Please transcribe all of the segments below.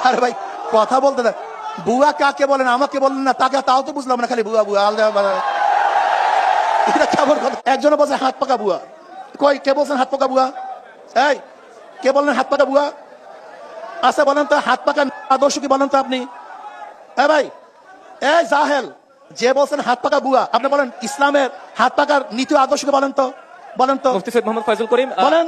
আরে ভাই কথা বলতে না, বুয়া কাকে বলেন আমাকে বলেন না, তাকে তাও তো বুঝলাম না, খালি বুয়া বুয়া আলাদা। এটা কেমন কথা? একজনে বলছে হাত পাকা বুয়া, কই কে বলছেন হাত পাকা বুয়া? এই কে বললেন হাত পাকা বুয়া? আচ্ছা বলেন তো হাত পাকা আদর্শ কি বলেন তো আপনি? হ্যাঁ ভাই, এই জাহেল যে বলছেন হাত পাকা বুয়া, আপনি বলেন ইসলামের হাত পাকার নীতি আদর্শকে বলেন তো, বলেন তো। মুফতি সৈয়দ মোহাম্মদ ফয়জুল করিম বলেন।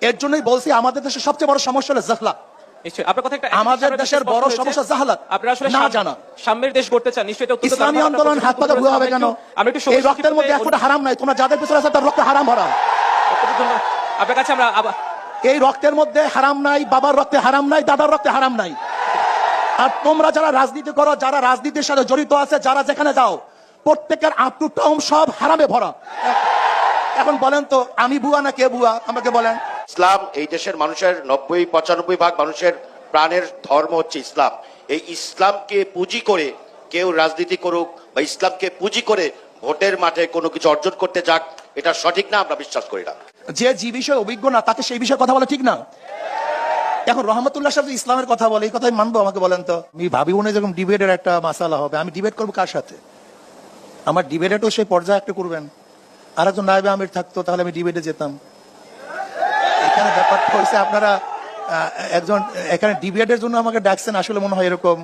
এর জন্যই বলছি আমাদের দেশের সবচেয়ে বড় সমস্যা হলো জাহলাত। নিশ্চয়ই আপনার কথা একটা আমাদের দেশের বড় সমস্যা জাহলাত, আপনারা আসলে না জানা। সাম্যের দেশ গড়তে চান, নিশ্চয়ই এটা অত্যন্ত ইসলামী আন্দোলন হাত পাকা বুয়া হবে কেন? আমরা একটু এই রক্তের মধ্যে এক ফোঁটা হারাম নাই, তোমরা যাদের পিছনে আছে তার রক্ত হারাম ভরা। আপনার কাছে আমরা এই রক্তের মধ্যে হারাম নাই, বাবার রক্তে হারাম নাই, দাদার রক্তে হারাম নাই। আর তোমরা যারা রাজনীতি করো, যারা রাজনীতির সাথে জড়িত আছে, যারা যেখানে যাও, প্রত্যেকের আপ টু টাউন সব হারামে ভরা। এখন বলেন তো আমি বুয়া না কে বুয়া আমাকে বলেন। ইসলাম এই দেশের মানুষের 90-95% মানুষের প্রাণের ধর্ম হচ্ছে ইসলাম। এই ইসলামকে পুঁজি করে কেউ রাজনীতি করুক বা ইসলামকে পুঁজি করে ভোটের মাঠে কোনো কিছু অর্জন করতে যাক, এটা সঠিক না, আমরা বিশ্বাস করি না। যে বিষয়ে অভিজ্ঞ না তাকে সেই বিষয়ে কথা বলা ঠিক না। এখন রহমতুল্লাহ সাহেব ইসলামের কথা বলে, এই কথাই মানবো? আমাকে বলেন তো। আমি ভাবি উনি যখন ডিবেটের একটা মাসালা হবে, আমি ডিবেট করবো কার সাথে? আমার ডিবেটও সেই পর্যায়ে একটা করবেন। আর একজন নায়েবে আমির থাকতো, তাহলে আমি ডিবেটে যেতাম। এখানে ব্যাপারটা হয়েছে আপনারা একজন এখানে ডিবেটের জন্য আমাকে ডাকছেন, আসলে মনে হয় এরকম।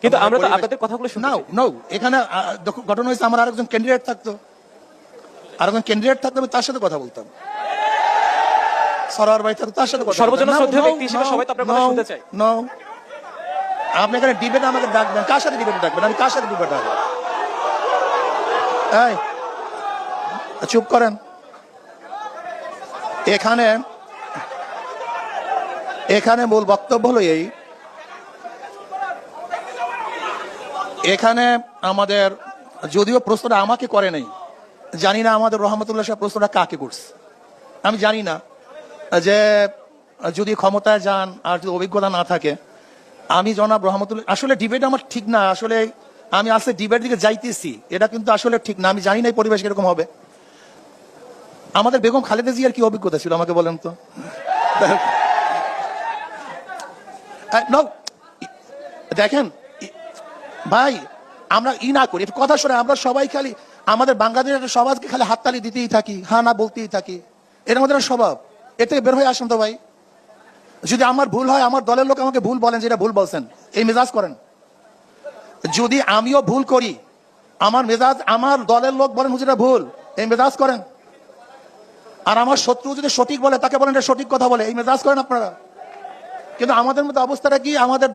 কিন্তু আমরা তো আপনাদের কথাগুলো শুনতে চাই। নাও এখানে ঘটনা হয়েছে আমার আরেকজন ক্যান্ডিডেট থাকতো, আরেকজন ক্যান্ডিডেট থাকতো, আমি তার সাথে কথা বলতাম। সরোয়ার ভাই থাকতো, তার সাথে কথা সর্বজন শ্রদ্ধেয় ব্যক্তি হিসেবে সবাই তো আপনার কথা শুনতে চায়। নো, আপনি এখানে ডিবেট আমাকে ডাকবেন, কার সাথে ডিবেট ডাকবেন? আমি কার সাথে ডিবেট ডাকবো? এই চুপ করেন। এখানে মূল বক্তব্য হলো এই, এখানে আমাদের যদিও প্রশ্নটা আমাকে করে নাই, জানি না আমাদের রহমতুল্লাহ সাহেব প্রশ্নটা কাকে করছে, আমি জানি না। যে যদি ক্ষমতায় যান আর যদি অভিজ্ঞতা না থাকে, আমি জনাব রহমতুল্লাহ, আসলে ডিবেট আমার ঠিক না। আসলে আমি আজকে ডিবেট দিকে যাইতেছি, এটা কিন্তু আসলে ঠিক না। আমি জানি না এই পরিবেশ কিরকম হবে। আমাদের বেগম খালেদা জিয়ার কি অভিজ্ঞতা ছিল আমাকে বলেন তো? দেখেন ভাই, আমরা না করি কথা শুনে, আমরা সবাই খালি আমাদের বাংলাদেশের সমাজকে খালি হাততালি দিতেই থাকি, হ্যাঁ না বলতেই থাকি। এটা আমাদের স্বভাব। এ থেকে বের হয়ে আসুন তো ভাই। যদি আমার ভুল হয়, আমার দলের লোক আমাকে ভুল বলেন, যেটা ভুল বলছেন, এই মেজাজ করেন। যদি আমিও ভুল করি, আমার মেজাজ, আমার দলের লোক বলেন হুজুরা ভুল, এই মেজাজ করেন। আর আমার শত্রু যদি সঠিক বলে, তাকে বলেন এটা সঠিক কথা বলে, এই মেজাজ করেন আপনারা। কিন্তু আমাদের মতো অবস্থাটা কি? আমাদের